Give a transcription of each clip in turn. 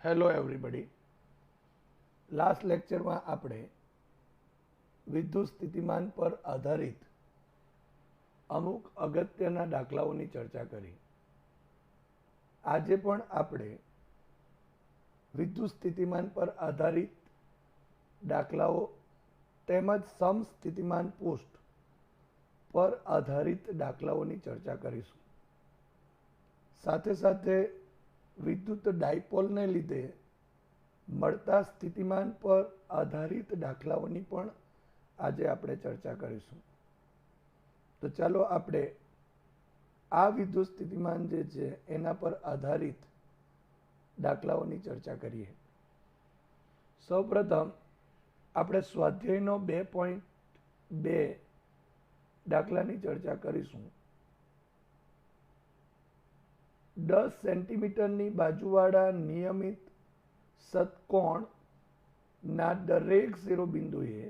Hello everybody. Last લેક્ચરમાં આપણે વિદ્યુત સ્થિતિમાન પર આધારિત અમુક અગત્યના દાખલાઓની ચર્ચા કરી. આજે પણ આપણે વિદ્યુત સ્થિતિમાન પર આધારિત દાખલાઓ તેમજ સમસ્થિતિમાન પૃષ્ઠ પર આધારિત દાખલાઓની ચર્ચા કરીશું. સાથે સાથે વિદ્યુત ડાયપોલને લીધે મળતા સ્થિતિમાન પર આધારિત દાખલાઓની પણ આજે આપણે ચર્ચા કરીશું. તો ચાલો આપણે આ વિદ્યુત સ્થિતિમાન જે છે એના પર આધારિત દાખલાઓની ચર્ચા કરીએ. સૌપ્રથમ આપણે સ્વાધ્યાયનો 2.2 દાખલાની ચર્ચા કરીશું. 10 સેન્ટીમીટરની બાજુવાળા નિયમિત ષટકોણના દરેક શિરોબિંદુએ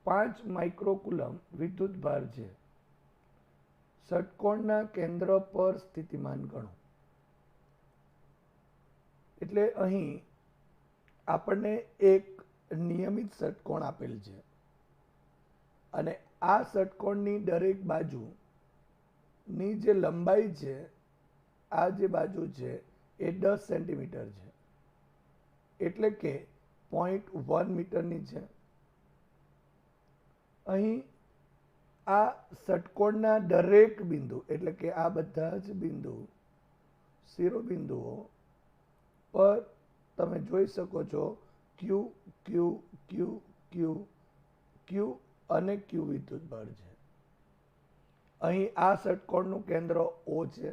5 માઇક્રોકુલમ વિદ્યુત ભાર છે. ષટકોણના કેન્દ્ર પર સ્થિતિમાન ગણો. એટલે અહીં આપણને એક નિયમિત ષટકોણ આપેલ છે અને આ ષટકોણની દરેક બાજુની જે લંબાઈ છે, આ જે બાજુ છે એ 10 સેન્ટીમીટર છે, એટલે કે 0.1 મીટરની છે. અહીં આ ષટકોણના દરેક બિંદુ એટલે કે આ બધા જ બિંદુ શિરોબિંદુઓ પર તમે જોઈ શકો છો ક્યુ ક્યુ ક્યુ ક્યુ ક્યુ અને ક્યુ વિદ્યુત ભાર છે. અહીં આ ષટકોણનું કેન્દ્ર O છે,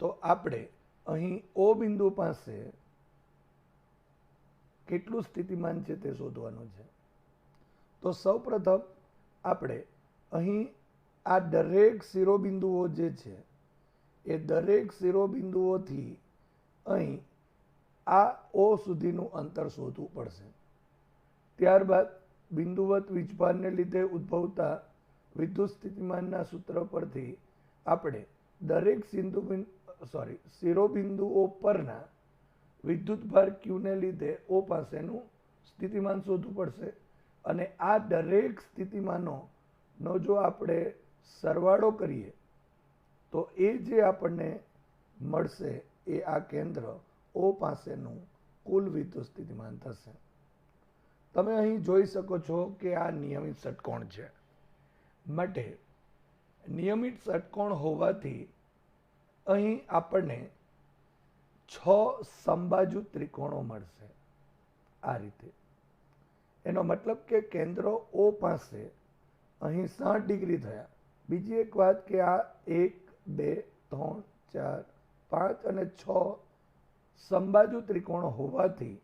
તો આપણે અહીં O બિંદુ પાસે કેટલું સ્થિતિમાન છે તે શોધવાનું છે. તો સૌપ્રથમ આપણે અહીં આ દરેક શિરોબિંદુઓ જે છે એ દરેક શિરોબિંદુઓથી અહીં આ O સુધીનું અંતર શોધવું પડશે. ત્યારબાદ બિંદુવત વીજભારને લીધે ઉદ્ભવતા વિદ્યુત સ્થિતિમાનના સૂત્ર પરથી આપણે દરેક શિરોબિંદુઓ પરના વિદ્યુતભાર ક્યુને લીધે O પાસેનું સ્થિતિમાન શોધવું પડશે અને આ દરેક સ્થિતિમાનોનો જો આપણે સરવાળો કરીએ તો એ જે આપણને મળશે એ આ કેન્દ્ર O પાસેનું કુલ વિદ્યુત સ્થિતિમાન થશે. તમે અહીં જોઈ શકો છો કે આ નિયમિત ષટકોણ છે. માટે નિયમિત ષટકોણ હોવાથી અહીં આપણને 6 સમબાજુ ત્રિકોણો મળશે. આ રીતે એનો મતલબ કે કેન્દ્ર O પાસે અહીં 60 ડિગ્રી થયા. બીજી એક વાત કે આ 1 2 3 4 5 અને 6 સમબાજુ ત્રિકોણો હોવાથી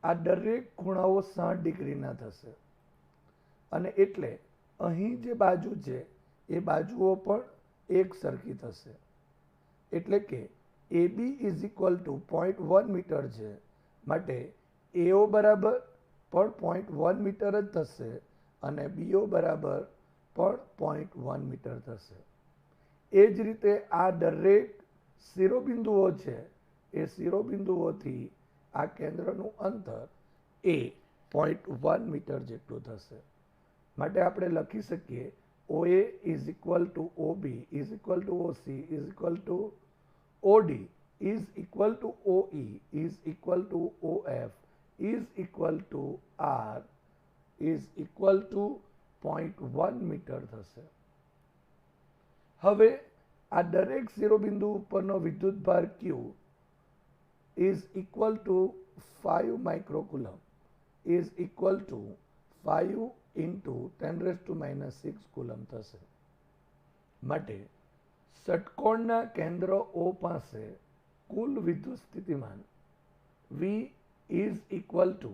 આ દરેક ખૂણાઓ 60 ડિગ્રીના થશે અને એટલે અહીં જે બાજુ છે એ બાજુઓ પણ એક સરખી થશે. એટલે કે AB is equal to 0.1 metre છે, માટે AO બરાબર પણ 0.1 મીટર જ થશે અને BO બરાબર પણ 0.1 મીટર થશે. એ જ રીતે આ દરેક શિરોબિંદુઓ છે એ શિરોબિંદુઓથી આ કેન્દ્રનું અંતર એ 0.1 મીટર જેટલું થશે. માટે આપણે લખી શકીએ OA is equal to OB is equal to OC is equal to OD is equal to OE is equal to OF is equal to R is equal to 0.1 metre થશે. હવે આ દરેક શિરોબિંદુ ઉપરનો વિદ્યુતભાર Q is equal to 5 microcoulomb is equal to 5 into 10⁻⁻6 coulomb થશે. માટે ષટકોણના કેન્દ્ર O પાસે કુલ વિદ્યુત સ્થિતિમાન V ઇઝ ઇક્વલ ટુ,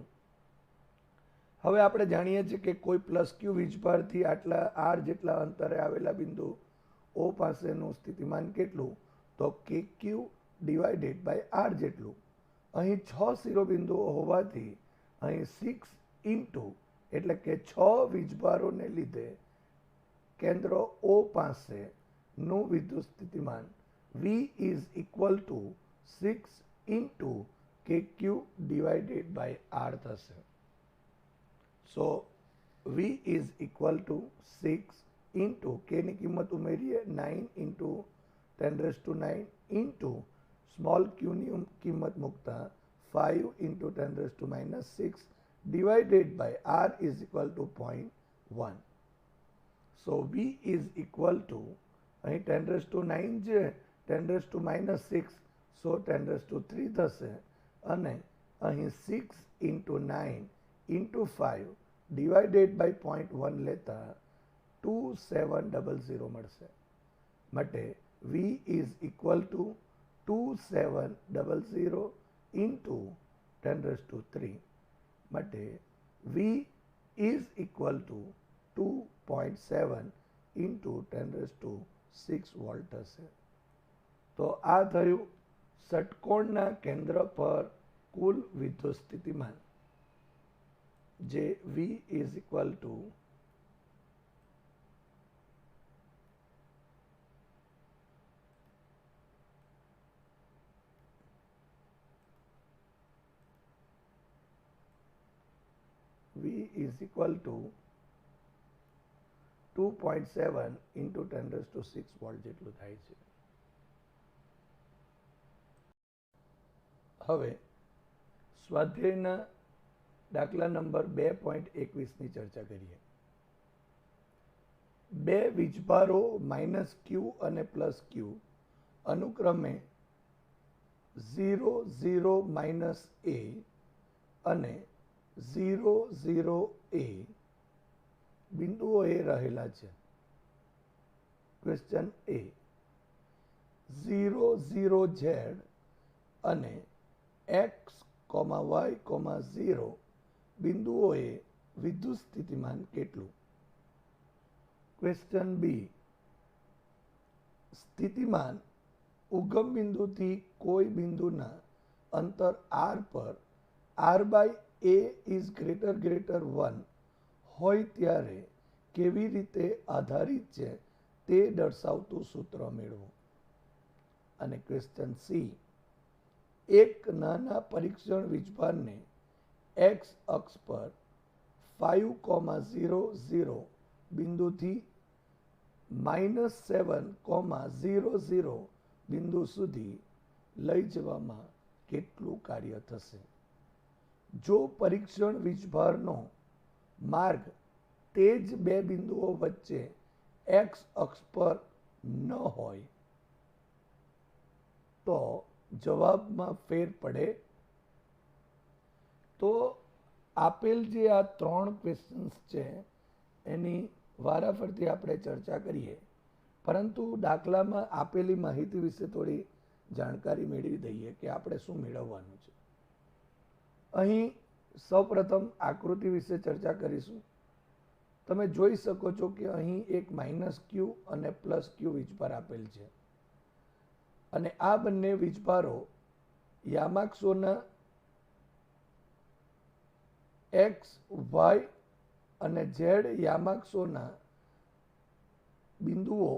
હવે આપણે જાણીએ છીએ કે કોઈ +Q વીજભારથી આટલા R જેટલા અંતરે આવેલા બિંદુ O પાસેનું સ્થિતિમાન કેટલું, તો KQ ડિવાઇડેડ બાય R જેટલું. અહીં 6 શિરોબિંદુઓ હોવાથી અહીં 6 ઇન્ટુ એટલે કે 6 વીજભારોને લીધે કેન્દ્ર O પાસેનું વિદ્યુત સ્થિતિમાન V is equal to 6 into KQ divided by R થશે. So V is equal to 6 into K ની કિંમત ઉમેરીએ 9 ઇન્ટુ 10⁹ ઇન્ટુ સ્મોલ q ની કિંમત મૂકતા 5 into 10⁻⁶ divided by R is equal to 0.1. So V is equal to, અહીં 10⁹ છે 10⁻⁶, so 10⁻³ થશે અને અહીં 6 ઇન્ટુ 9 ઇન્ટુ 5 divided by 0.1 લેતા 2700 મળશે. માટે V is equal to 2700 into 10⁻³ માટે V is equal to 2.7 into 10⁻⁶ volt હશે. તો આ થયું ષટકોણના કેન્દ્ર પર કુલ વિદ્યુત સ્થિતિમાન, જે V is equal to V is equal to 2.7 into 10⁻⁶ volt જેટલું થાય છે. હવે સ્વાધ્યાયના દાખલા નંબર 2.21 ની ચર્ચા કરીએ. બે વીજભારો -Q અને +Q અનુક્રમે 0, 0, -A અને 0, 0, A બિંદુઓએ રહેલા છે. ક્વેશ્ચન A, 0, 0, Z અને X, Y, 0 બિંદુઓએ વિદ્યુત સ્થિતિમાન કેટલું? ક્વેશ્ચન B, સ્થિતિમાન ઉગમ બિંદુથી કોઈ બિંદુના અંતર R પર R/A ઇઝ ગ્રેટર 1 હોય ત્યારે કેવી રીતે આધારિત છે તે દર્શાવતું સૂત્ર મેળવો. અને ક્વેશ્ચન C, એક નાના પરીક્ષણ વીજભારને X અક્ષ પર 5, 0, 0 બિંદુથી -7, 0, 0 બિંદુ સુધી લઈ જવામાં કેટલું કાર્ય થશે? જો પરીક્ષણ વીજભારનો માર્ગ તે જ બે બિંદુઓ વચ્ચે X અક્ષ પર ન હોય તો જવાબમાં ફેર પડે. તો આપેલ જે આ 3 ક્વેશ્ચન્સ છે એની વારાફરતી આપણે ચર્ચા કરીએ, પરંતુ દાખલામાં આપેલી માહિતી વિશે થોડી જાણકારી મેળવી દઈએ કે આપણે શું મેળવવાનું છે. અહીં સૌપ્રથમ આકૃતિ વિશે ચર્ચા કરીશું. તમે જોઈ શકો છો કે અહીં એક -Q અને +Q વીજભાર આપેલ છે અને આ બંને વીજભારો યામાક્ષોના X, Y અને Z યામાક્ષોના બિંદુઓ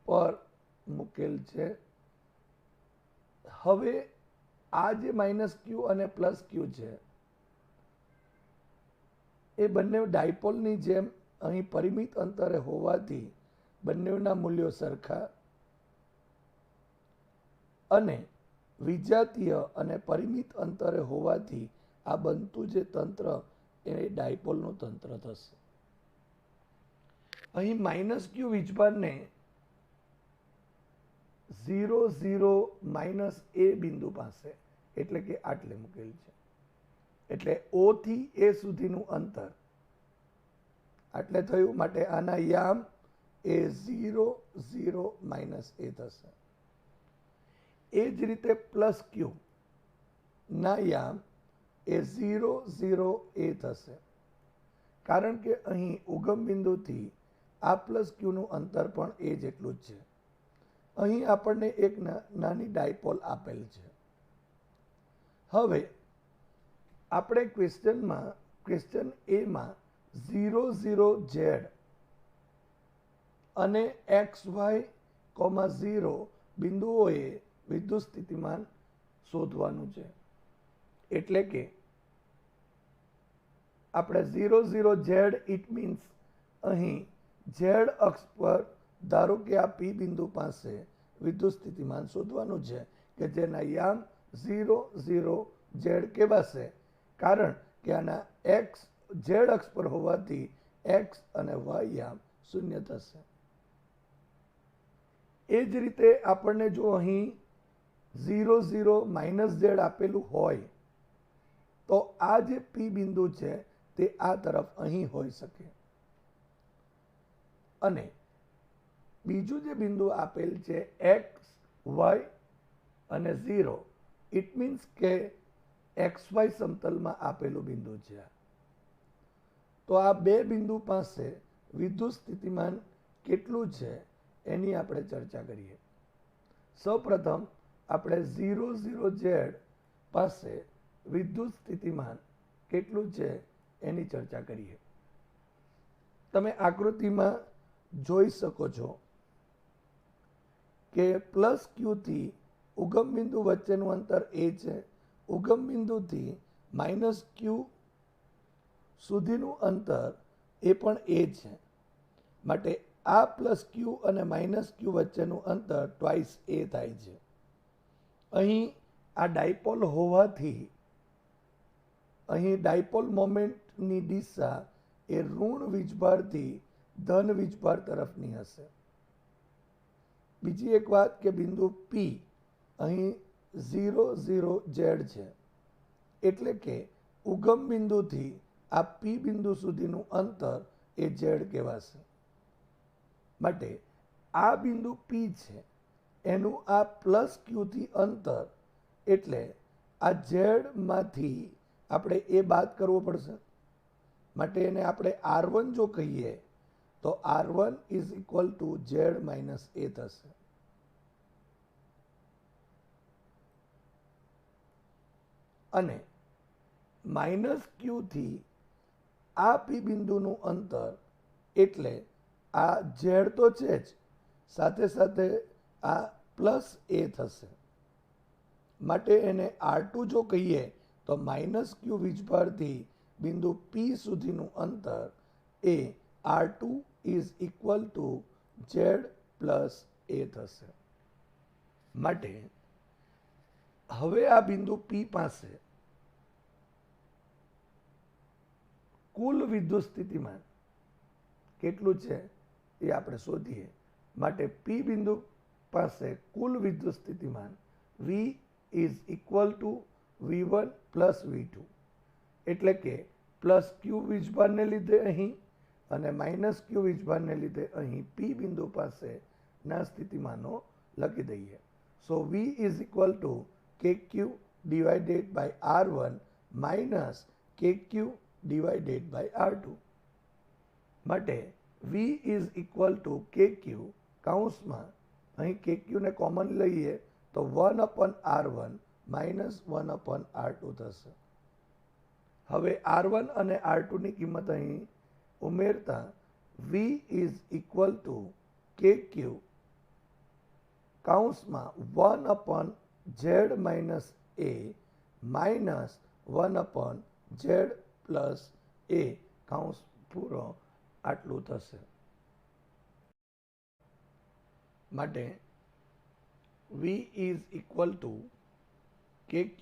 પર મૂકેલ છે. હવે આ જે -Q અને +Q છે એ બંને ડાયપોલની જેમ અહીં પરિમિત અંતરે હોવાથી બંનેના મૂલ્યો સરખા અને વિજાતીય અને પરિમિત અંતરે હોવાથી આ બનતું જે તંત્ર એ ડાયપોલનું તંત્ર થશે. અહીં માઇનસ ક્યુ વીજભારને 0 0 માઇનસ એ બિંદુ પાસે એટલે કે આટલે મૂકેલ છે. એટલે ઓ થી એ સુધીનું અંતર આટલે થયું. માટે આના યામ એ 0 0 માઇનસ એ થશે. એ જ રીતે પ્લસ ક્યુ ના યામ એ 0 0 એ થશે. કારણ કે અહીં ઉગમ બિંદુથી આ પ્લસ ક્યુનું અંતર પણ એ જેટલું જ છે. અહીં આપણને એક નાની ડાયપોલ આપેલ છે. હવે આપણે ક્વેશ્ચન એમાં 0 0 ઝેડ અને XY,0 બિંદુઓએ વિદ્યુત સ્થિતિમાન શોધવાનું છે. એટલે કે આપણે 0 0 ઝેડ ઇટ મીન્સ અહીં ઝેડ અક્ષ પર ધારો કે આ પી બિંદુ પાસે વિદ્યુત સ્થિતિમાન શોધવાનું છે કે જેના યામ 0 0 ઝેડ કહેવાશે. કારણ કે આના ઝેડ અક્ષ પર હોવાથી એક્સ અને વાય યામ 0 થશે. એ જ રીતે આપણને જો અહીં 0 0 માઇનસ ઝેડ આપેલું હોય તો આ જે પી બિંદુ છે તે આ તરફ અહીં હોઈ શકે. અને બીજું જે બિંદુ આપેલ છે એક્સ વાય અને 0 ઇટ મીન્સ કે XY સમતલમાં આપેલું બિંદુ છે. તો આ બે બિંદુ પાસે વિદ્યુત સ્થિતિમાન કેટલું છે એની આપણે ચર્ચા કરીએ. સૌપ્રથમ આપણે 0 0 ઝેડ પાસે વિદ્યુત સ્થિતિમાન કેટલું છે એની ચર્ચા કરીએ. તમે આકૃતિમાં જોઈ શકો છો કે પ્લસ ક્યુ થી ઉગમ બિંદુ વચ્ચેનું અંતર એ છે. ઉગમ બિંદુથી માઇનસ ક્યુ સુધીનું અંતર એ પણ એ છે. માટે આ પ્લસ ક્યુ અને માઇનસ ક્યુ વચ્ચેનું અંતર ટ્વાઇસ એ થાય છે. અહીં આ ડાયપોલ હોવાથી અહીં ડાયપોલ મોમેન્ટની દિશા એ ઋણ વીજભારથી ધન વીજભાર તરફની હશે. બીજી એક વાત કે બિંદુ પી અહીં 0 0 ઝેડ છે. એટલે કે ઉગમ બિંદુથી આ પી બિંદુ સુધીનું અંતર એ ઝેડ કહેવાશે. માટે આ બિંદુ પી છે એનું આ પ્લસ ક્યુથી અંતર એટલે આ ઝેડમાંથી આપણે એ બાદ કરવો પડશે. માટે એને આપણે R1 જો કહીએ તો R1 is equal to Z minus A થશે. અને માઇનસ ક્યુથી આ પી બિંદુનું અંતર એટલે આ ઝેડ તો છે જ, સાથે સાથે આ પ્લસ એ થશે. માટે એને R2 જો કહીએ તો માઇનસ ક્યુ વીજભારથી બિંદુ પી સુધીનું અંતર એ R2 is equal to Z plus A થશે. માટે હવે આ બિંદુ પી પાસે કુલ વિદ્યુત સ્થિતિમાન કેટલું છે એ આપણે શોધીએ. માટે પી બિંદુ પાસે કુલ વિદ્યુત સ્થિતિમાન V is equal two V1 plus V2 એટલે કે પ્લસ ક્યુ વીજભારને લીધે અહીં અને માઇનસ ક્યુ વીજભારને લીધે અહીં પી બિંદુ પાસે ના સ્થિતિમાનો લખી દઈએ. So V is equal to KQ divided by R1 minus KQ divided by R2. માટે V is equal to KQ કૌંસમાં અહીં KQ ને કોમન લઈએ તો 1/R1 માઇનસ 1/R2 થશે. હવે R1 અને R2 ની કિંમત અહીં ઉમેરતા V is equal to KQ કૌંસમાં 1/Z minus A minus 1/Z plus A કૌંસ પૂરો આટલું થશે. માટે V is equal to KQ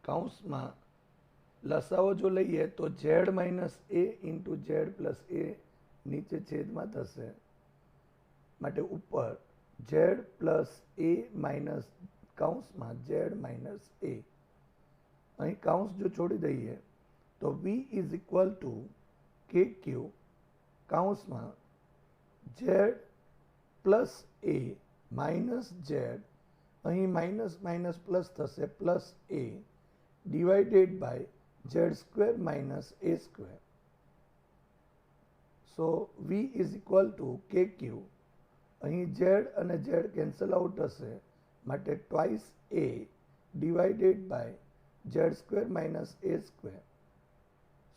કૌંસમાં લસાવો જો લઈએ તો ઝેડ માઇનસ એ ઇન્ટુ ઝેડ પ્લસ એ નીચે છેદમાં થશે, માટે ઉપર ઝેડ પ્લસ એ માઇનસ કૌંસમાં ઝેડ માઇનસ એ. અહીં કૌંસ જો છોડી દઈએ તો v is equal to K Q કૌંસમાં Z plus A minus Z, અહીં માઇનસ માઇનસ પ્લસ થશે plus A divided by Z square minus A square. So v is equal to K Q, અહીં ઝેડ અને Z cancel out થશે, માટે twice A divided by Z square minus A square.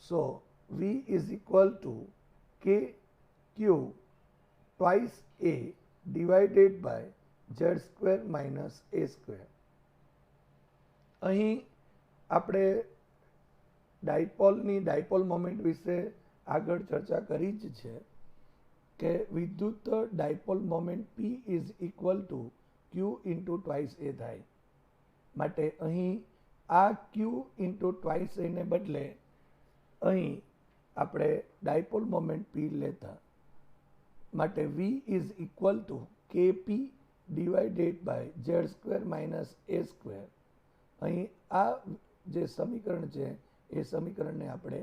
So v is equal to K Q twice A divided by Z square minus A square. અહીં આપણે ડાયપોલની dipole moment વિશે આગળ ચર્ચા કરી જ છે કે વિદ્યુત dipole moment P is equal to Q into twice A થાય, માટે અહીં આ ક્યુ ઇન્ટુ ટ્વાઇસ એને બદલે અહીં આપણે ડાયપોલ મોમેન્ટ P લેતા, માટે V is equal to K P divided by Z square minus A square. અહીં આ જે સમીકરણ છે એ સમીકરણને આપણે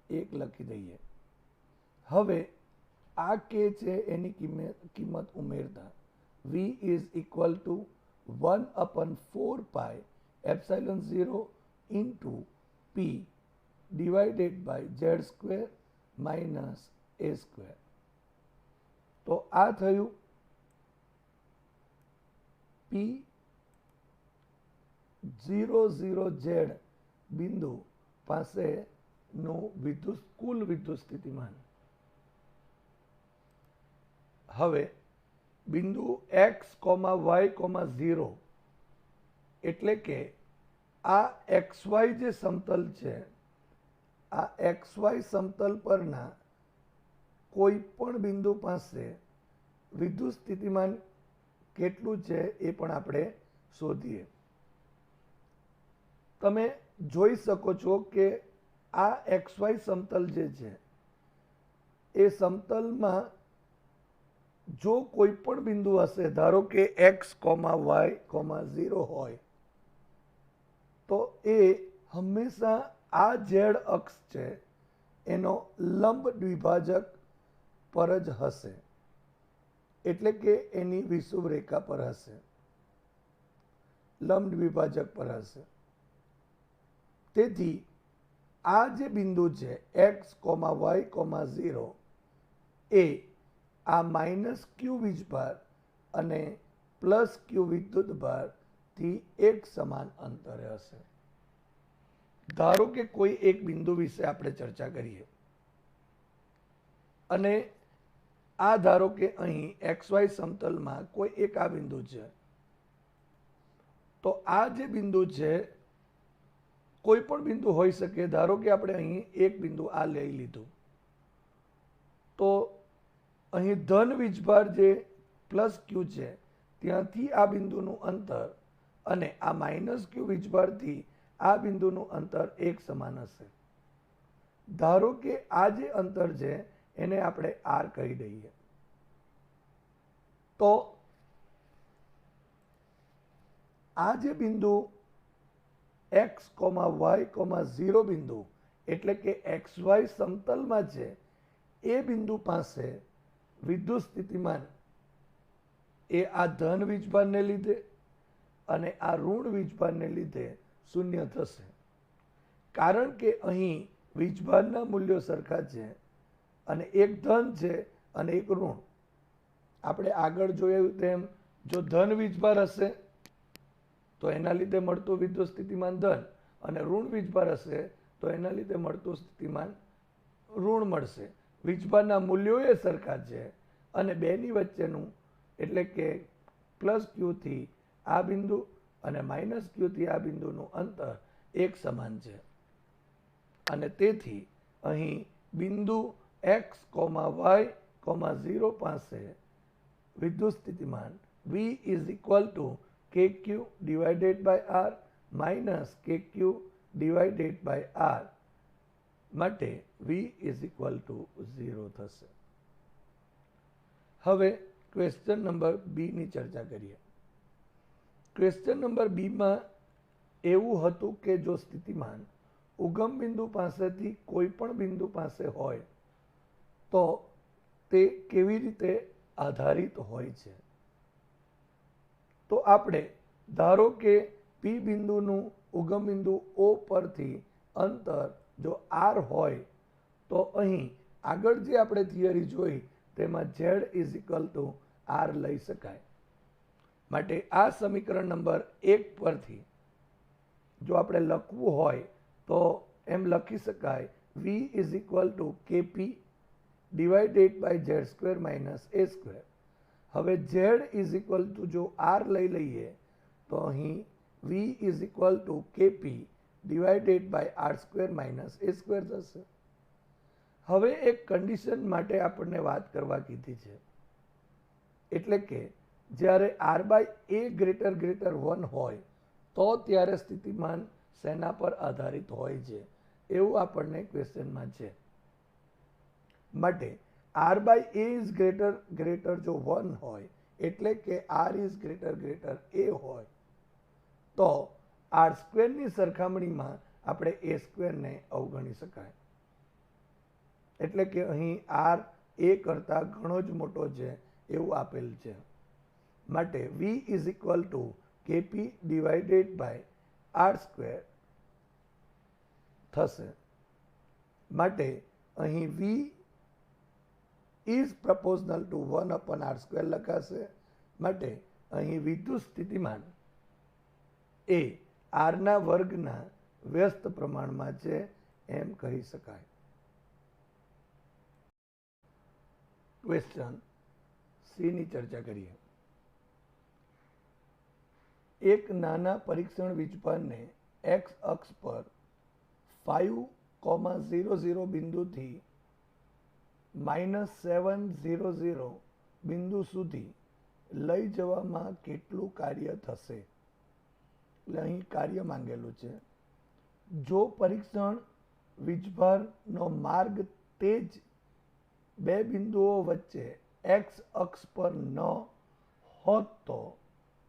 1 લખી દઈએ. હવે આ કે છે એની કિંમત ઉમેરતા v is equal to 1/4 pi epsilon 0 into p divided by Z square minus A square. તો આ થયું p 0,0z બિંદુ પાસેનું કુલ વિદ્યુત સ્થિતિમાન. હવે બિંદુ x, y, 0 એટલે કે આ xy જે સમતલ છે, આ xy સમતલ પરના કોઈ પણ બિંદુ પાસે વિદ્યુત સ્થિતિમાન કેટલું છે એ પણ આપણે શોધીએ. તમે જોઈ શકો છો કે આ xy સમતલ જે છે એ સમતલમાં જો કોઈ પણ બિંદુ હશે, ધારો કે x, y, 0 હોય, તો એ હંમેશા આ ઝેડ અક્ષ છે એનો લંબ દ્વિભાજક પર જ હશે, એટલે કે એની વિષુવ રેખા પર હશે, લંબ દ્વિભાજક પર હશે. તેથી આ જે બિંદુ છે x, y, 0 એ આ માઇનસ ક્યુ વીજભાર અને પ્લસ ક્યુ વિદ્યુત ભારથી એક સમાન અંતરે હશે. ધારો કે કોઈ એક બિંદુ વિશે આપણે ચર્ચા કરીએ અને આ ધારો કે અહીં XY સમતલમાં કોઈ એક આ બિંદુ છે, તો આ જે બિંદુ છે કોઈ પણ બિંદુ હોઈ શકે. ધારો કે આપણે અહીં એક બિંદુ આ લઈ લીધું, તો અહીં ધન વીજભાર જે પ્લસ ક્યુ છે ત્યાંથી આ બિંદુનું અંતર અને આ માઇનસ ક્યુ વીજભારથી આ બિંદુનું અંતર એક સમાન હશે. ધારો કે આ જે અંતર છે એને આપણે R કહી દઈએ. તો આ જે બિંદુ x, y, 0 બિંદુ એટલે કે XY સમતલમાં છે એ બિંદુ પાસે વિદ્યુત સ્થિતિમાન એ આ ધન વીજભારને લીધે અને આ ઋણ વીજભારને લીધે શૂન્ય થશે, કારણ કે અહીં વીજભારના મૂલ્યો સરખા છે અને એક ધન છે અને એક ઋણ. આપણે આગળ જોયું તેમ જો ધન વીજભાર હશે તો એના લીધે મળતું વિદ્યુત સ્થિતિમાન ધન અને ઋણ વીજભાર હશે તો એના લીધે મળતું સ્થિતિમાન ઋણ મળશે. વીજભારના મૂલ્યો એ સરખા છે અને બેની વચ્ચેનું એટલે કે પ્લસ ક્યુથી આ બિંદુ અને માઇનસ ક્યુથી આ બિંદુનું અંતર એક સમાન છે અને તેથી અહીં બિંદુ x, y, 0 પાસે વિદ્યુત સ્થિતિમાન V is equal to KQ divided by R minus KQ divided by R માટે v ઇઝ ઇક્વલ ટુ 0 થશે. હવે ક્વેશ્ચન નંબર બી ની ચર્ચા કરીએ. ક્વેશ્ચન નંબર બીમાં એવું હતું કે જો સ્થિતિમાન ઉગમ બિંદુ પાસેથી કોઈ પણ બિંદુ પાસે હોય તો તે કેવી રીતે આધારિત હોય છે. તો આપણે ધારો કે પી બિંદુનું ઉગમ બિંદુ ઓ પરથી અંતર જો આર હોય તો અહીં આગળ જે આપણે થિયરી જોઈ તેમાં z is equal to R લઈ શકાય. માટે આ સમીકરણ નંબર 1 પરથી જો આપણે લખવું હોય તો એમ લખી શકાય v is equal to KP divided by Z square minus A square. હવે z ઇઝ ઇક્વલ ટુ જો આર લઈ લઈએ તો અહીં v is equal to KP divided by R square minus A square થશે. હવે એક કન્ડિશન માટે આપણને વાત કરવા કીધી છે, એટલે કે જ્યારે આર બાય એ ગ્રેટર 1 હોય તો ત્યારે સ્થિતિમાન શેના પર આધારિત હોય છે એવું આપણને ક્વેશ્ચનમાં છે. માટે R by A is greater જો 1 હોય એટલે કે આર ઇઝ ગ્રેટર એ હોય તો આર સ્ક્વેરની સરખામણીમાં આપણે એ સ્ક્વેરને અવગણી શકાય. એટલે કે અહીં આર એ કરતાં ઘણો જ મોટો છે એવું આપેલ છે. માટે v is equal to KP divided by R square થશે. માટે અહીં v is proportional to 1 upon R square લખાશે. માટે અહીં વિદ્યુત સ્થિતિમાન એ આરના વર્ગના વ્યસ્ત પ્રમાણમાં છે એમ કહી શકાય. ક્વેશ્ચન સી ની ચર્ચા કરીએ. એક નાના પરીક્ષણ વીજભારને એક્સ અક્ષ પર 5,00 બિંદુથી -700 બિંદુ સુધી લઈ જવામાં કેટલું કાર્ય થશે. એટલે અહીં કાર્ય માંગેલું છે. જો પરીક્ષણ વીજભારનો માર્ગ તે જ બે બિંદુઓ વચ્ચે એક્સ અક્ષ પર ન હોત તો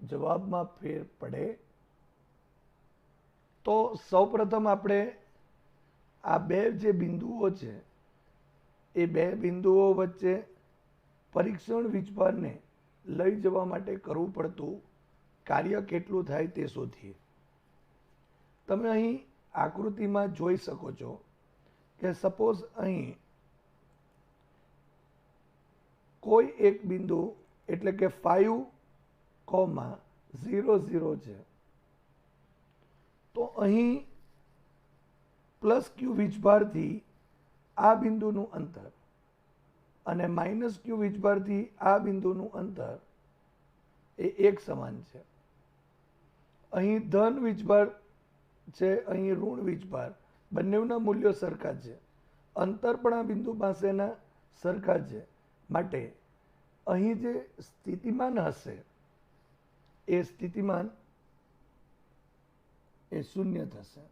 જવાબમાં ફેર પડે. તો સૌપ્રથમ આપણે આ બે જે બિંદુઓ છે એ બે બિંદુઓ વચ્ચે પરીક્ષણ વીજભારને લઈ જવા માટે કરવું પડતું કાર્ય કેટલું થાય તે શોધીએ. તમે અહીં આકૃતિમાં જોઈ શકો છો કે સપોઝ અહીં કોઈ એક બિંદુ એટલે કે 5,00 છે તો અહીં પ્લસ ક્યુ વીજભારથી આ બિંદુનું અંતર અને માઇનસ ક્યુ વીજભારથી આ બિંદુનું અંતર એ એક સમાન છે. અહીં ધન વીજભાર છે, અહીં ઋણ વીજભાર, બંનેના મૂલ્યો સરખા છે. અંતર પણ આ બિંદુ પાસેના સરખા છે. માટે અહીં જે સ્થિતિમાન હશે એ સ્થિતિમાન એ શૂન્ય થશે.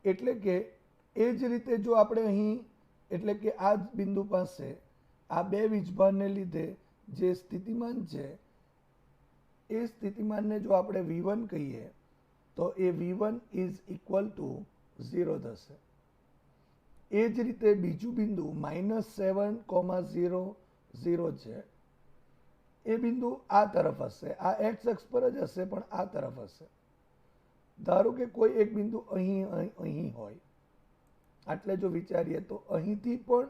એટલે કે એ જ રીતે જો આપણે અહીં એટલે કે આ જ બિંદુ પાસે આ બે વીજભારને લીધે જે સ્થિતિમાન છે એ સ્થિતિમાનને જો આપણે V1 કહીએ તો એ V1 ઇઝ ઇક્વલ ટુ 0 થશે. એ જ રીતે બીજું બિંદુ -7,00 છે એ બિંદુ આ તરફ હશે, આ એક્સ અક્ષ પર જ હશે પણ આ તરફ હશે. ધારો કે કોઈ એક બિંદુ અહીં હોય, આટલે જો વિચારીએ તો અહીંથી પણ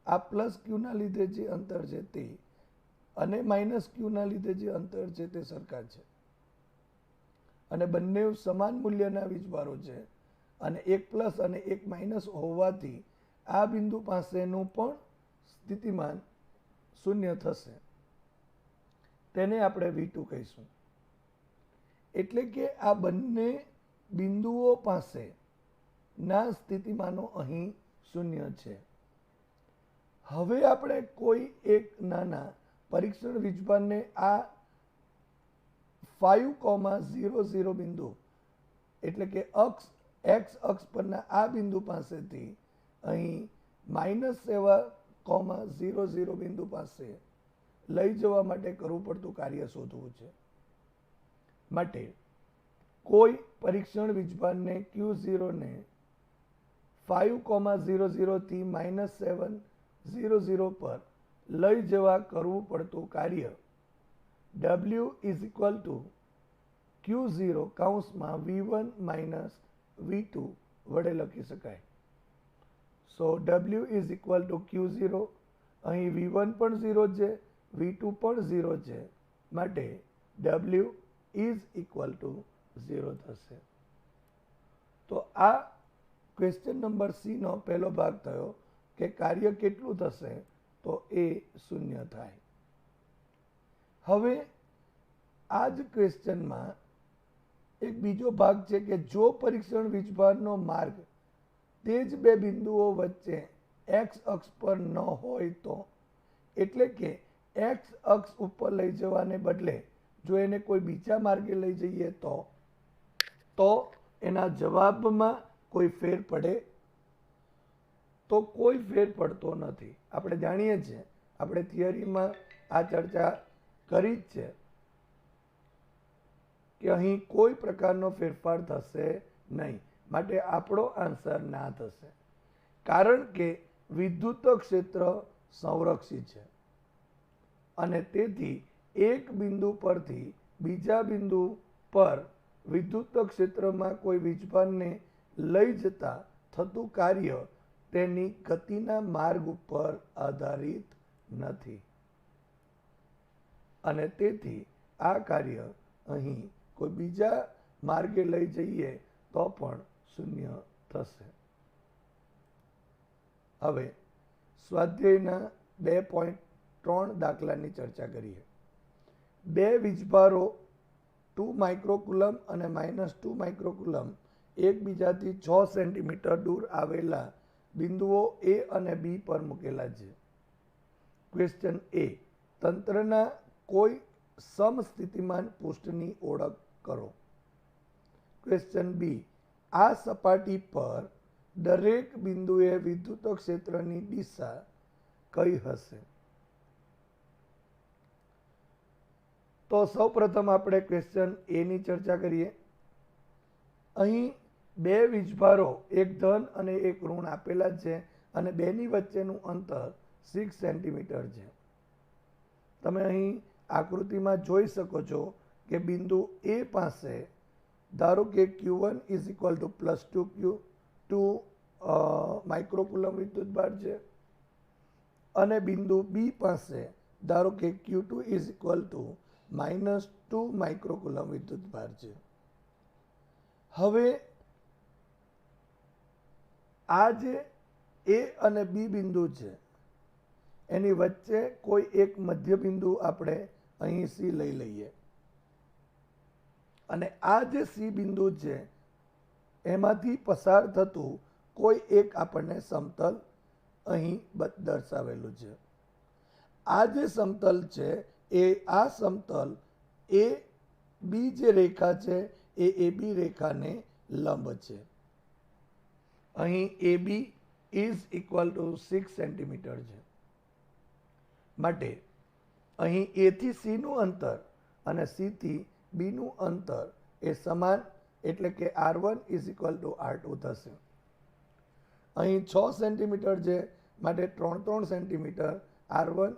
આ પ્લસ ક્યુના લીધે જે અંતર છે તે અને માઇનસ ક્યુના લીધે જે અંતર છે તે સરખા છે અને બંને સમાન મૂલ્યના વીજભારો છે અને એક પ્લસ અને એક માઇનસ હોવાથી આ બિંદુ પાસેનું પણ સ્થિતિમાન શૂન્ય થશે. તેને આપણે V2 કહીશું. એટલે કે આ બંને બિંદુઓ પાસે ના સ્થિતિમાનો અહીં શૂન્ય છે. હવે આપણે કોઈ એક નાના પરીક્ષણ વીજભારને આ 5,0,0 બિંદુ એટલે કે એક્સ અક્ષ પરના આ બિંદુ પાસેથી અહીં -7,0,0 બિંદુ પાસે લઈ જવા માટે કરવું પડતું કાર્ય શોધવું છે. માટે કોઈ પરીક્ષણ વીજભારને Q0 ને 5,0,0 થી -7,0,0 પર લઈ જવા કરવું પડતું કાર્ય W is equal two Q0 કૌંસમાં V1 - V2 વડે લખી શકાય. સો W is equal two Q0, અહીં V1 પણ 0 છે, V2 પણ 0 છે, માટે W ઇઝ ઇક્વલ ટુ 0 થશે. તો આ ક્વેશ્ચન નંબર સી નો પહેલો ભાગ થયો કે કાર્ય કેટલું થશે, તો એ 0 થાય. હવે આ જ ક્વેશ્ચનમાં એક બીજો ભાગ છે કે જો પરીક્ષણ વીજભારનો માર્ગ તે જ બે બિંદુઓ વચ્ચે એક્સ અક્ષ પર ન હોય તો, એટલે કે એક્સ અક્ષ ઉપર લઈ જવાને બદલે જો એને કોઈ બીજા માર્ગે લઈ જઈએ તો એના જવાબમાં કોઈ ફેર પડે, તો કોઈ ફેર પડતો નથી. આપણે જાણીએ છીએ, આપણે થિયરીમાં આ ચર્ચા કરી જ છે કે અહીં કોઈ પ્રકારનો ફેરફાર થશે નહીં, માટે આપણો આન્સર ના થશે. કારણ કે વિદ્યુત ક્ષેત્ર સંરક્ષિત છે અને તેથી એક બિંદુ પરથી બીજા બિંદુ પર વિદ્યુત ક્ષેત્રમાં કોઈ વીજભારને લઈ જતા થતું કાર્ય તેની ગતિના માર્ગ ઉપર આધારિત નથી અને તેથી આ કાર્ય અહીં કોઈ બીજા માર્ગે લઈ જઈએ તો પણ 0 થશે. હવે સ્વાધ્યાયના 2.3 દાખલાની ચર્ચા કરીએ. બે વીજભારો 2 માઇક્રોકુલમ અને -2 માઇક્રોકુલમ એકબીજાથી 6 સેન્ટીમીટર દૂર આવેલા બિંદુઓ એ અને બી પર મૂકેલા છે. ક્વેશ્ચન એ, તંત્રના કોઈ સમસ્થિતિમાન પૃષ્ઠની ઓળખ કરો. ક્વેશ્ચન બી, આ સપાટી પર દરેક બિંદુએ વિદ્યુત ક્ષેત્રની દિશા કઈ હશે? તો સૌપ્રથમ આપણે ક્વેશ્ચન એ ની ચર્ચા કરીએ. અહીં બે વીજભારો એક ધન અને એક ઋણ આપેલા છે અને બેની વચ્ચેનું અંતર 6 સેન્ટીમીટર છે. તમે અહીં આકૃતિમાં જોઈ શકો છો કે બિંદુ એ પાસે ધારો કે Q1 ઇઝ ઇક્વલ ટુ +2 માઇક્રોકુલમ વિદ્યુતભાર છે અને બિંદુ બી પાસે ધારો કે Q2 ઇઝ ઇક્વલ ટુ -2 માઇક્રોકુલમ વિદ્યુતભાર છે. હવે આ જે એ અને બી બિંદુ છે એની વચ્ચે કોઈ એક મધ્ય બિંદુ આપણે અહીં સી લઈ લઈએ અને આ જે સી બિંદુ છે એમાંથી પસાર થતું કોઈ એક આપણને સમતલ અહીં દર્શાવેલું છે. આ જે સમતલ છે એ આ સમતલ એ બી જે રેખા છે એ AB રેખાને લંબ છે. અહીં AB is equal to 6 centimetre છે. માટે અહીં A થી C નું અંતર અને C થી B નું અંતર એ સમાન, એટલે કે R1 is equal two R2 થશે. અહીં 6 સેન્ટીમીટર છે માટે 3 centimetre, R1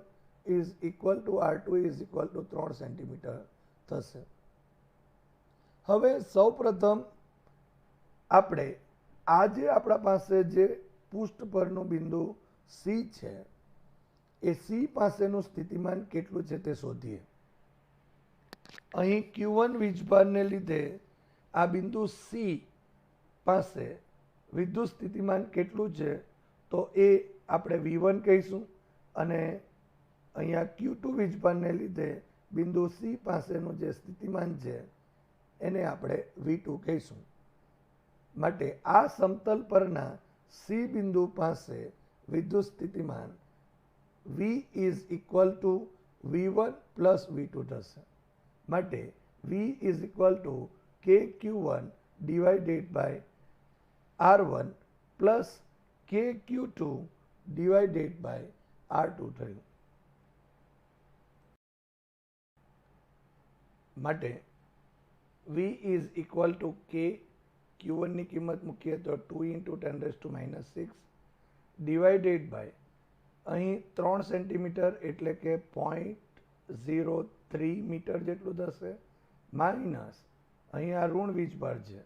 is equal two R2 is equal two 3 centimetre થશે. હવે સૌપ્રથમ આપણે આજે આપણા પાસે જે પૃષ્ઠ પરનું બિંદુ સી છે એ સી પાસેનું સ્થિતિમાન કેટલું છે તે શોધીએ. અહીં Q1 વીજભારને લીધે આ બિંદુ સી પાસે વિદ્યુત સ્થિતિમાન કેટલું છે, તો એ આપણે V1 કહીશું અને અહીંયા Q2 વીજભારને લીધે બિંદુ સી પાસેનું જે સ્થિતિમાન છે એને આપણે V2 કહીશું. માટે આ સમતલ પરના સી બિંદુ પાસે વિદ્યુત સ્થિતિમાન V is equal two V1 plus V2 થશે. માટે V is equal to KQ1 divided by R1 plus KQ2 divided by R2 થયું. માટે V is equal to K, Q1 ની કિંમત મૂકીએ તો 2 into 10 raised to minus 6 divided by અહીં 3 centimetre એટલે કે 0.03 મીટર જેટલું થશે, માઇનસ અહીં આ ઋણ વીજભાર છે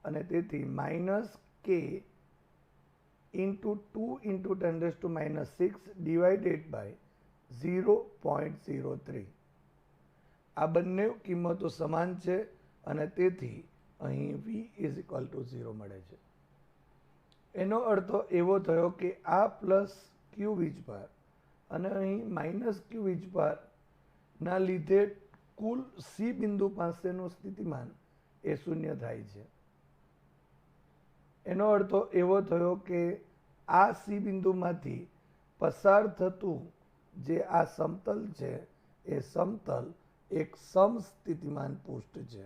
અને તેથી minus K into 2 into 10 raised to minus 6 divided by 0.03. આ બંને કિંમતો સમાન છે અને તેથી અહીં V is equal to 0 મળે છે. એનો અર્થ એવો થયો કે આ પ્લસ Q વીજભાર અને અહીં માઇનસ Q વીજભારના લીધે કુલ C બિંદુ પાસેનું સ્થિતિમાન એ શૂન્ય થાય છે. એનો અર્થ એવો થયો કે આ C બિંદુમાંથી પસાર થતું જે આ સમતલ છે એ સમતલ એક સમસ્થિતિમાન પૃષ્ઠ છે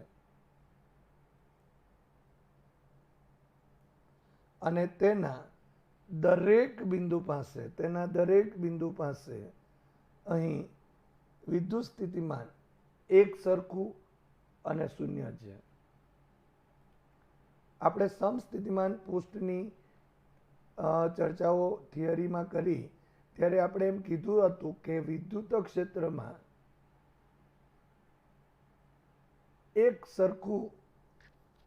અને તેના દરેક બિંદુ પાસે અહીં વિદ્યુત સ્થિતિમાન એક સરખું અને શૂન્ય છે. આપણે સમસ્થિતિમાન પૃષ્ઠની ચર્ચાઓ થિયરીમાં કરી ત્યારે આપણે એમ કીધું હતું કે વિદ્યુત ક્ષેત્રમાં એક સરખું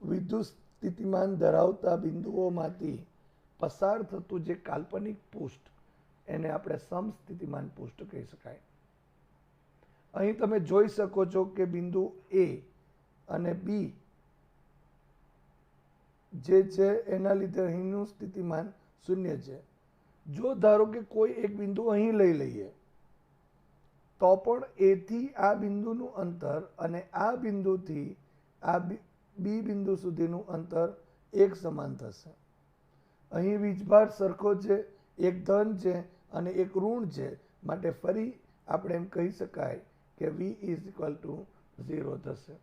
વિદ્યુત સ્થિતિમાન ધરાવતા બિંદુઓમાંથી પસાર થતું જે કાલ્પનિક પૃષ્ઠ એને આપણે સમસ્થિતિમાન પૃષ્ઠ કહી શકાય. અહીં તમે જોઈ શકો છો કે બિંદુ A અને B જે છે એના લીધે અહીંનું સ્થિતિમાન શૂન્ય છે. જો ધારો કે કોઈ એક બિંદુ અહીં લઈ લઈએ તો પણ A થી આ બિંદુનું અંતર અને આ બિંદુથી આ બી બિંદુ સુધીનું અંતર એક સમાન થશે. અહીં વીજભાર સરખો છે, એક ધન છે અને એક ઋણ છે, માટે ફરી આપણે એમ કહી શકાય કે V is equal to 0 થશે.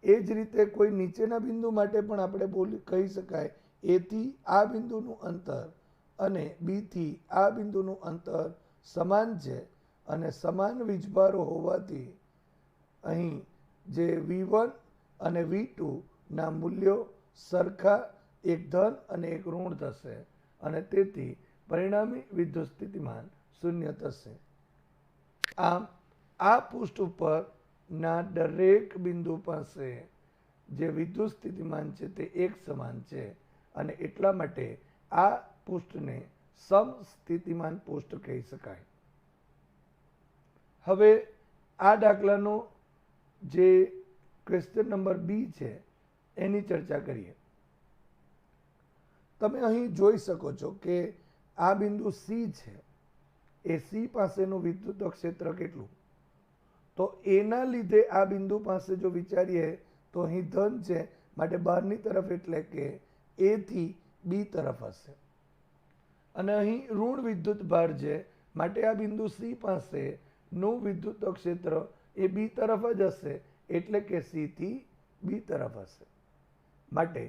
એ જ રીતે કોઈ નીચેના બિંદુ માટે પણ આપણે કહી શકાય A થી આ બિંદુનું અંતર અને B થી આ બિંદુનું અંતર સમાન છે અને સમાન વીજભારો હોવાથી અહીં જે V1 અને V2 ના મૂલ્યો સરખા, એક ધન અને એક ઋણ થશે અને તેથી પરિણામી વિદ્યુત સ્થિતિમાન શૂન્ય થશે. આમ આ પૃષ્ઠ ઉપરના દરેક બિંદુ પાસે જે વિદ્યુત સ્થિતિમાન છે તે એક સમાન છે અને એટલા માટે આ પૃષ્ઠને સમસ્થિતિમાન પૃષ્ઠ કહી શકાય. હવે આ દાખલાનો જે ક્વેશ્ચન નંબર બી છે એની ચર્ચા કરીએ. તમે અહીં જોઈ શકો છો કે આ બિંદુ સી છે, એ સી પાસેનું વિદ્યુત ક્ષેત્ર કેટલું, તો એના લીધે આ બિંદુ પાસે જો વિચારીએ તો અહીં ધન છે, માટે બહારની તરફ એટલે કે એ થી બી તરફ હશે અને અહીં ઋણ વિદ્યુત ભાર છે, માટે આ બિંદુ સી પાસેનું વિદ્યુત ક્ષેત્ર એ બી તરફ જ હશે એટલે કે સી થી બી તરફ હશે. માટે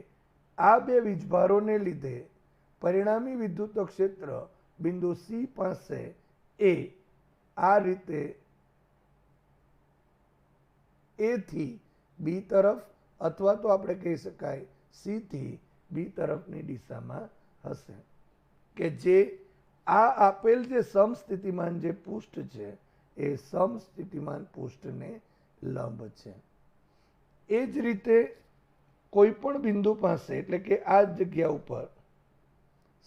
આ બે વીજભારોને લીધે પરિણામી વિદ્યુત ક્ષેત્ર બિંદુ સી પાસે એ આ રીતે એ થી બી તરફ અથવા તો આપણે કહી શકાય સી થી બી તરફની દિશામાં હશે કે જે આ આપેલ જે સમસ્થિતિમાન જે પૃષ્ઠ છે એ સમસ્થિતિમાન પૃષ્ઠને લંબ છે. એ જ રીતે કોઈ પણ બિંદુ પાસે એટલે કે આ જગ્યા ઉપર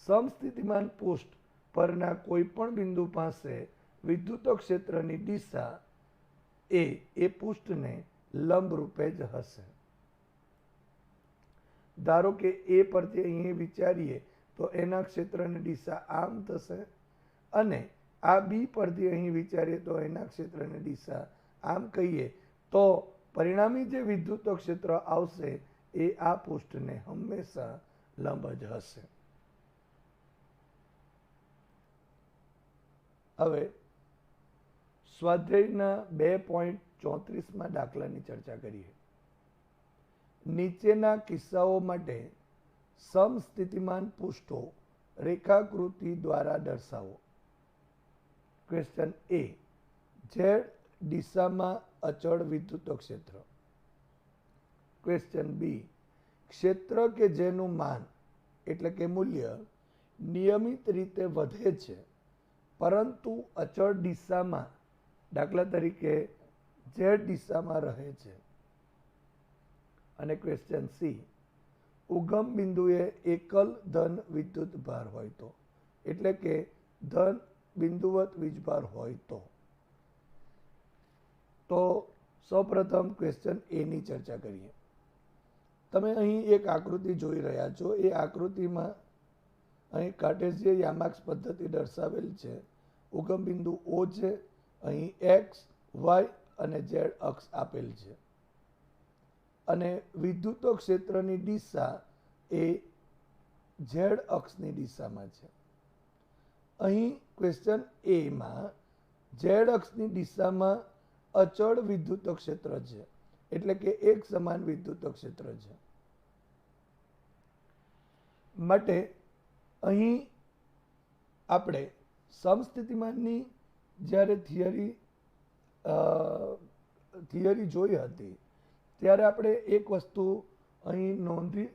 સમસ્થિતિમાન પૃષ્ઠ પરના કોઈ પણ બિંદુ પાસે વિદ્યુત ક્ષેત્રની દિશા એ પૃષ્ઠને લંબ રૂપે જ હશે. ધારો કે એ પરથી અહીં વિચારીએ તો એના ક્ષેત્રની દિશા આમ થશે અને આ બી પરથી અહીં વિચારીએ તો એના ક્ષેત્રની દિશા આમ કહીએ તો પરિણામી જે વિદ્યુત ક્ષેત્ર આવશે એ આ પૃષ્ઠને હંમેશા લંબ જ હશે. હવે સ્વાધ્યાયના 2.4 34માં દાખલાની ચર્ચા કરીએ. નીચેના કિસ્સાઓ માટે સમસ્થિતિમાન પૃષ્ઠો રેખાકૃતિ દ્વારા દર્શાવો. ક્વેશ્ચન એ, ઝેડ દિશામાં અચળ વિદ્યુત ક્ષેત્ર. ક્વેશ્ચન બી, ક્ષેત્ર કે જેનું માન એટલે કે મૂલ્ય નિયમિત રીતે વધે છે પરંતુ અચળ દિશામાં, દાખલા તરીકે ઝેડ દિશામાં રહે છે. અને ક્વેશ્ચન સી, ઉગમ બિંદુએ એકલ ધન વિદ્યુત ભાર હોય તો, એટલે કે ધન બિંદુવત વીજભાર હોય તો સૌપ્રથમ ક્વેશ્ચન એ ની ચર્ચા કરીએ. તમે અહીં એક આકૃતિ જોઈ રહ્યા છો. એ આકૃતિમાં અહીં કાર્ટેશિયન યામાક્સ પદ્ધતિ દર્શાવેલ છે. ઉગમ બિંદુ O છે, અહીં એક્સ, વાય અને ઝેડ અક્ષ આપેલ છે અને વિદ્યુત ક્ષેત્રની દિશા એ ઝેડ અક્ષની દિશામાં છે. અહીં ક્વેશ્ચન એ માં ઝેડ અક્ષની દિશામાં અચળ વિદ્યુત ક્ષેત્ર છે, એટલે કે એક સમાન વિદ્યુત ક્ષેત્ર છે. માટે અહીં આપણે સમસ્થિતિમાનની જ્યારે થિયરી જોઈ હતી ત્યારે આપણે એક વસ્તુ અહીં નોંધી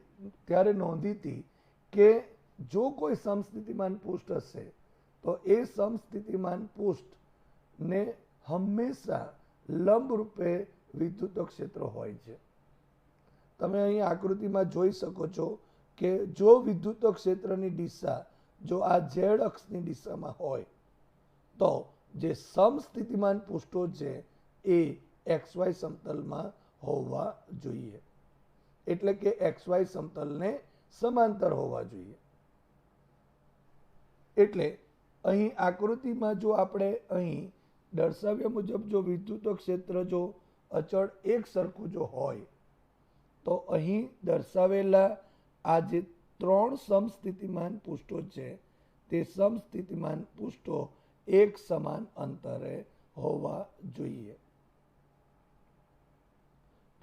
હતી કે જો કોઈ સમસ્થિતિમાન પૃષ્ઠ હશે તો એ સમસ્થિતિમાન પૃષ્ઠને હંમેશા લંબ રૂપે વિદ્યુત ક્ષેત્ર હોય છે. તમે અહીં આકૃતિમાં જોઈ શકો છો કે જો વિદ્યુત ક્ષેત્રની દિશા જો આ ઝેડ અક્ષની દિશામાં હોય તો જે સમસ્થિતિમાન પૃષ્ઠો છે એ XY સમતલમાં હોવા જોઈએ, એટલે કે XY સમતલને સમાંતર હોવા જોઈએ. એટલે અહીં આકૃતિમાં જો આપણે અહીં દર્શાવ્યા મુજબ જો વિદ્યુત ક્ષેત્ર જો અચળ એક સરખું જો હોય તો અહીં દર્શાવેલા આ જે ત્રણ સમસ્થિતિમાન પૃષ્ઠો છે તે સમસ્થિતિમાન પૃષ્ઠો એક સમાન અંતરે હોવા જોઈએ.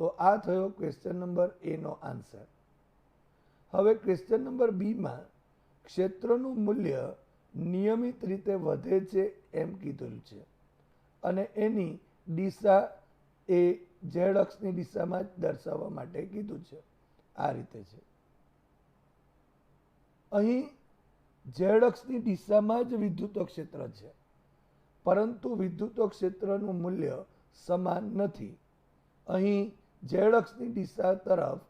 તો આ થયો ક્વેશ્ચન નંબર એ નો આન્સર. હવે ક્વેશ્ચન નંબર બી માં ક્ષેત્રનું મૂલ્ય નિયમિત રીતે વધે છે એમ કીધું છે અને એની દિશા એ ઝેડ અક્ષની દિશામાં જ દર્શાવવા માટે કીધું છે. આ રીતે છે. અહીં ઝેડ અક્ષની દિશામાં જ વિદ્યુત ક્ષેત્ર છે પરંતુ વિદ્યુત ક્ષેત્રનું મૂલ્ય સમાન નથી. અહીં ઝેડ અક્ષની દિશા તરફ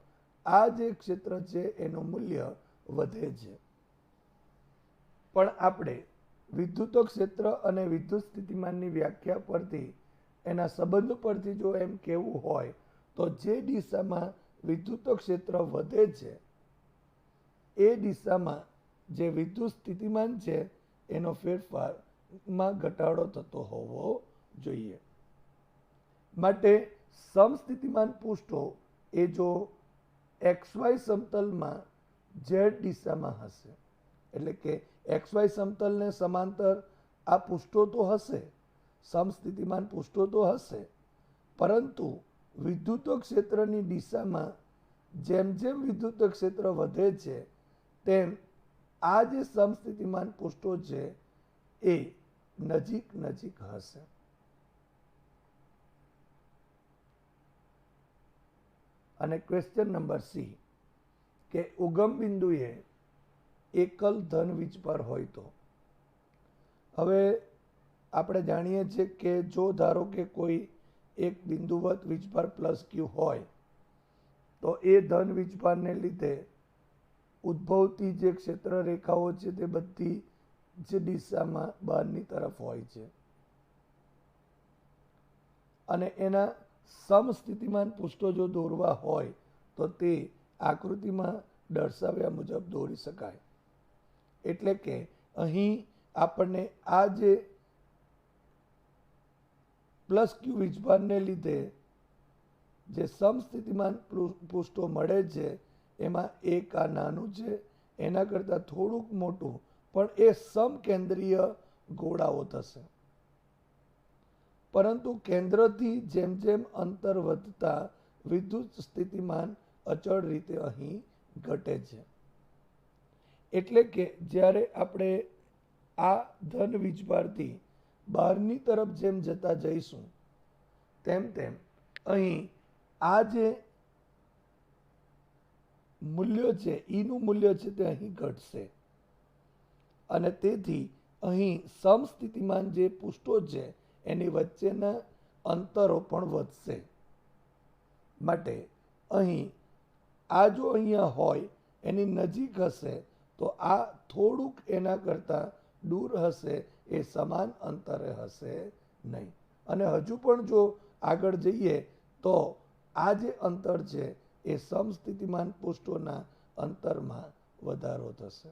આ જે ક્ષેત્ર છે એનું મૂલ્ય વધે છે. પણ આપણે વિદ્યુત ક્ષેત્ર અને વિદ્યુત સ્થિતિમાનની વ્યાખ્યા પરથી એના સંબંધ પરથી જો એમ કહેવું હોય તો જે દિશામાં વિદ્યુત ક્ષેત્ર વધે છે એ દિશામાં જે વિદ્યુત સ્થિતિમાન છે એનો ફેરફારમાં ઘટાડો થતો હોવો જોઈએ. માટે સમસ્થિતિમાન પૃષ્ઠો એ જો XY સમતલમાં ઝેડ દિશામાં હશે, એટલે કે XY સમતલને સમાંતર આ પૃષ્ઠો તો હશે, સમસ્થિતિમાન પૃષ્ઠો તો હશે, પરંતુ વિદ્યુત ક્ષેત્રની દિશામાં જેમ જેમ વિદ્યુત ક્ષેત્ર વધે છે તેમ આ જે સમસ્થિતિમાન પૃષ્ઠો છે એ નજીક નજીક હશે. અને ક્વેશ્ચન નંબર સી કે ઉગમ બિંદુએ એકલ ધન વીજભાર હોય તો. હવે આપણે જાણીએ છીએ કે જો ધારો કે કોઈ એક બિંદુવત વીજભાર +Q હોય તો એ ધન વીજભારને લીધે ઉદ્ભવતી જે ક્ષેત્ર રેખાઓ છે તે બધી જ દિશામાં બહારની તરફ હોય છે અને એના સમસ્થિતિમાન પૃષ્ઠો જો દોરવા હોય તો તે આકૃતિમાં દર્શાવ્યા મુજબ દોરી શકાય. એટલે કે અહીં આપણને આ જે +Q વીજભારને લીધે જે સમસ્થિતિમાન પૃષ્ઠો મળે છે એમાં એક આ નાનું છે, એના કરતાં થોડુંક મોટું, પણ એ સમકેન્દ્રીય ગોળાઓ થશે. પરંતુ કેન્દ્રથી જેમ જેમ અંતર વધતા વિદ્યુત સ્થિતિમાન અચળ રીતે અહીં ઘટે છે. એટલે કે જ્યારે આપણે આ ધન વીજભારથી બહારની તરફ જેમ જતા જઈશું તેમ તેમ અહીં આ જે મૂલ્ય છે ઈનું મૂલ્ય છે તે અહીં ઘટશે અને તેથી અહીં સમસ્થિતિમાન જે પૃષ્ઠો છે એની વચ્ચેના અંતરો પણ વધશે. માટે અહીં આ જો અહીંયા હોય એની નજીક હશે તો આ થોડુંક એના કરતાં દૂર હશે, એ સમાન અંતરે હશે નહીં. અને હજુ પણ જો આગળ જઈએ તો આ જે અંતર છે એ સમસ્થિતિમાન પૃષ્ઠોના અંતરમાં વધારો થશે.